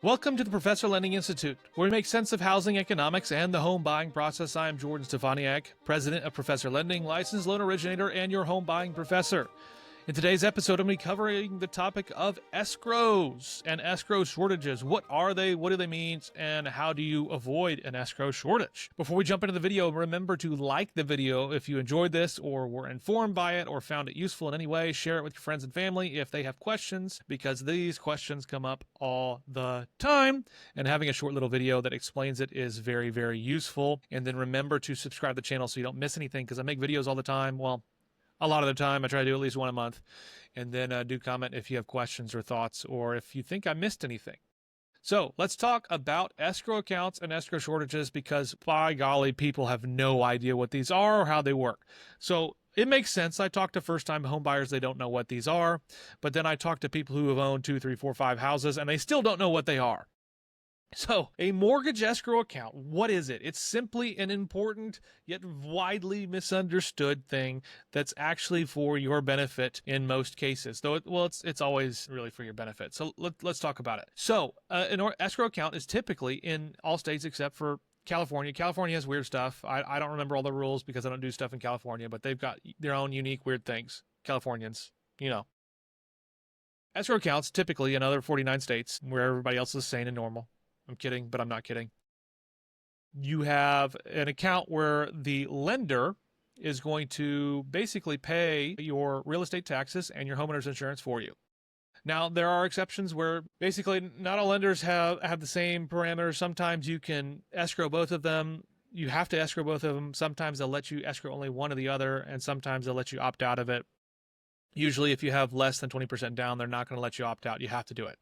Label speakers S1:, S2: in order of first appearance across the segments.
S1: Welcome to the Professor Lending Institute, where we make sense of housing economics and the home buying process. I am Jordan Steffaniak, president of Professor Lending, licensed loan originator, and your home buying professor. In today's episode, I'm going to be covering the topic of escrows and escrow shortages. What are they? What do they mean? And how do you avoid an escrow shortage? Before we jump into the video, remember to like the video if you enjoyed this or were informed by it or found it useful in any way. Share it with your friends and family if they have questions, because these questions come up all the time. And having a short little video that explains it is very, very useful. And then remember to subscribe to the channel so you don't miss anything, because I make videos all the time. Well, a lot of the time. I try to do at least one a month. And then do comment if you have questions or thoughts, or if you think I missed anything. So let's talk about escrow accounts and escrow shortages, because by golly, people have no idea what these are or how they work. So it makes sense. I talk to first-time home buyers. They don't know what these are. But then I talk to people who have owned 2, 3, 4, 5 houses, and they still don't know what they are. So, a mortgage escrow account, what is it? It's simply an important yet widely misunderstood thing that's actually for your benefit in most cases. Though, it's always really for your benefit. So, let's talk about it. So, an escrow account is typically in all states except for California. California has weird stuff. I don't remember all the rules because I don't do stuff in California, but they've got their own unique weird things. Californians, you know. Escrow accounts typically in other 49 states where everybody else is sane and normal. I'm kidding, but I'm not kidding. You have an account where the lender is going to basically pay your real estate taxes and your homeowner's insurance for you. Now, there are exceptions where basically not all lenders have the same parameters. Sometimes you can escrow both of them. You have to escrow both of them. Sometimes they'll let you escrow only one or the other, and sometimes they'll let you opt out of it. Usually, if you have less than 20% down, they're not going to let you opt out. You have to do it.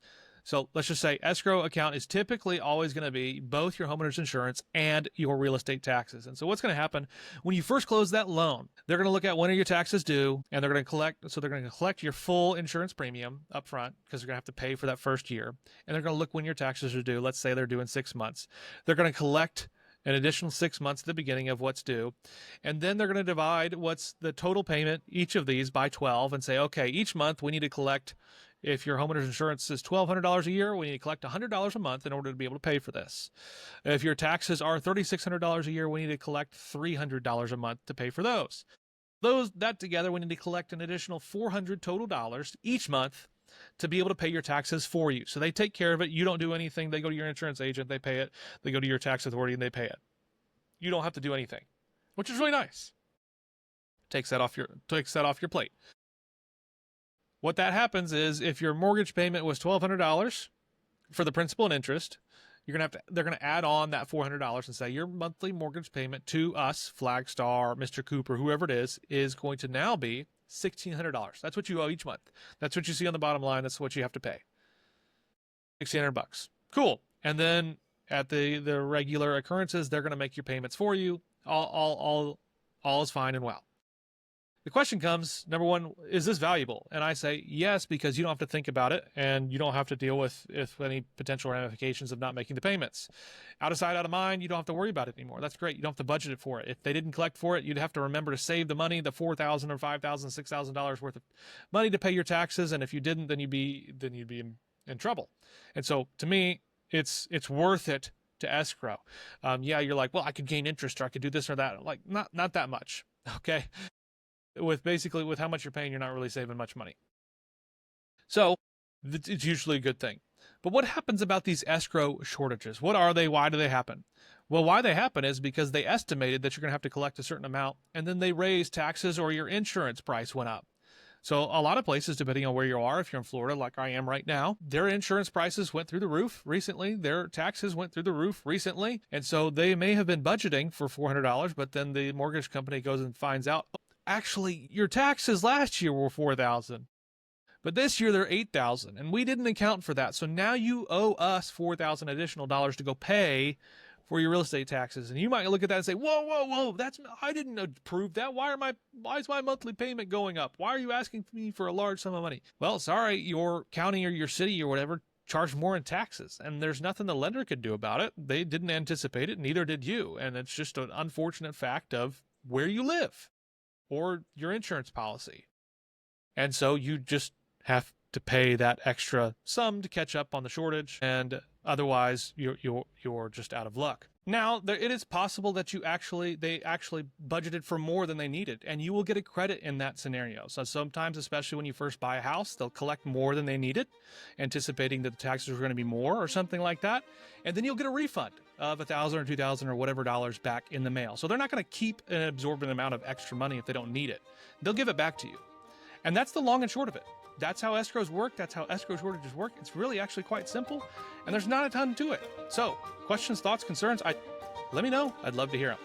S1: So let's just say escrow account is typically always going to be both your homeowner's insurance and your real estate taxes. And so what's going to happen when you first close that loan, they're going to look at when are your taxes due, and they're going to collect your full insurance premium up front, because they're going to have to pay for that first year. And they're going to look when your taxes are due. Let's say they're due in 6 months. They're going to collect an additional 6 months at the beginning of what's due. And then they're going to divide what's the total payment, each of these, by 12 and say, okay, each month we need to collect. If your homeowner's insurance is $1,200 a year, we need to collect $100 a month in order to be able to pay for this. If your taxes are $3,600 a year, we need to collect $300 a month to pay for those. That together, we need to collect an additional $400 total dollars each month to be able to pay your taxes for you. So they take care of it. You don't do anything. They go to your insurance agent, they pay it. They go to your tax authority and they pay it. You don't have to do anything, which is really nice. Takes that off your plate. What that happens is, if your mortgage payment was $1,200 for the principal and interest, they're going to add on that $400 and say your monthly mortgage payment to us, Flagstar, Mr. Cooper, whoever it is going to now be $1,600. That's what you owe each month. That's what you see on the bottom line. That's what you have to pay. $1,600. Cool. And then at the regular occurrences, they're going to make your payments for you. All is fine and well. The question comes, number one, is this valuable? And I say yes, because you don't have to think about it, and you don't have to deal with any potential ramifications of not making the payments. Out of sight, out of mind, you don't have to worry about it anymore. That's great. You don't have to budget it for it. If they didn't collect for it, you'd have to remember to save the money, the $4,000 or $5,000, $6,000 worth of money to pay your taxes. And if you didn't, then you'd be in trouble. And so to me, it's worth it to escrow. Yeah, you're like, well, I could gain interest, or I could do this or that. Like, not that much. Okay. With how much you're paying, you're not really saving much money. So it's usually a good thing. But what happens about these escrow shortages? What are they? Why do they happen? Well, why they happen is because they estimated that you're going to have to collect a certain amount, and then they raised taxes, or your insurance price went up. So a lot of places, depending on where you are, if you're in Florida like I am right now, their insurance prices went through the roof recently. Their taxes went through the roof recently. And so they may have been budgeting for $400, but then the mortgage company goes and finds out, actually, your taxes last year were $4,000, but this year they're $8,000, and we didn't account for that. So now you owe us $4,000 additional dollars to go pay for your real estate taxes. And you might look at that and say, whoa, I didn't approve that. Why is my monthly payment going up? Why are you asking me for a large sum of money? Well, sorry, your county or your city or whatever charged more in taxes, and there's nothing the lender could do about it. They didn't anticipate it, neither did you. And it's just an unfortunate fact of where you live or your insurance policy. And so you just have to pay that extra sum to catch up on the shortage. And Otherwise, you're just out of luck. Now, it is possible that they actually budgeted for more than they needed, and you will get a credit in that scenario. So sometimes, especially when you first buy a house, they'll collect more than they needed, anticipating that the taxes are going to be more or something like that, and then you'll get a refund of $1,000 or $2,000 or whatever dollars back in the mail. So they're not going to keep an absorbent amount of extra money if they don't need it. They'll give it back to you. And that's the long and short of it. That's how escrows work. That's how escrow shortages work. It's really actually quite simple, and there's not a ton to it. So, questions, thoughts, concerns, let me know. I'd love to hear them.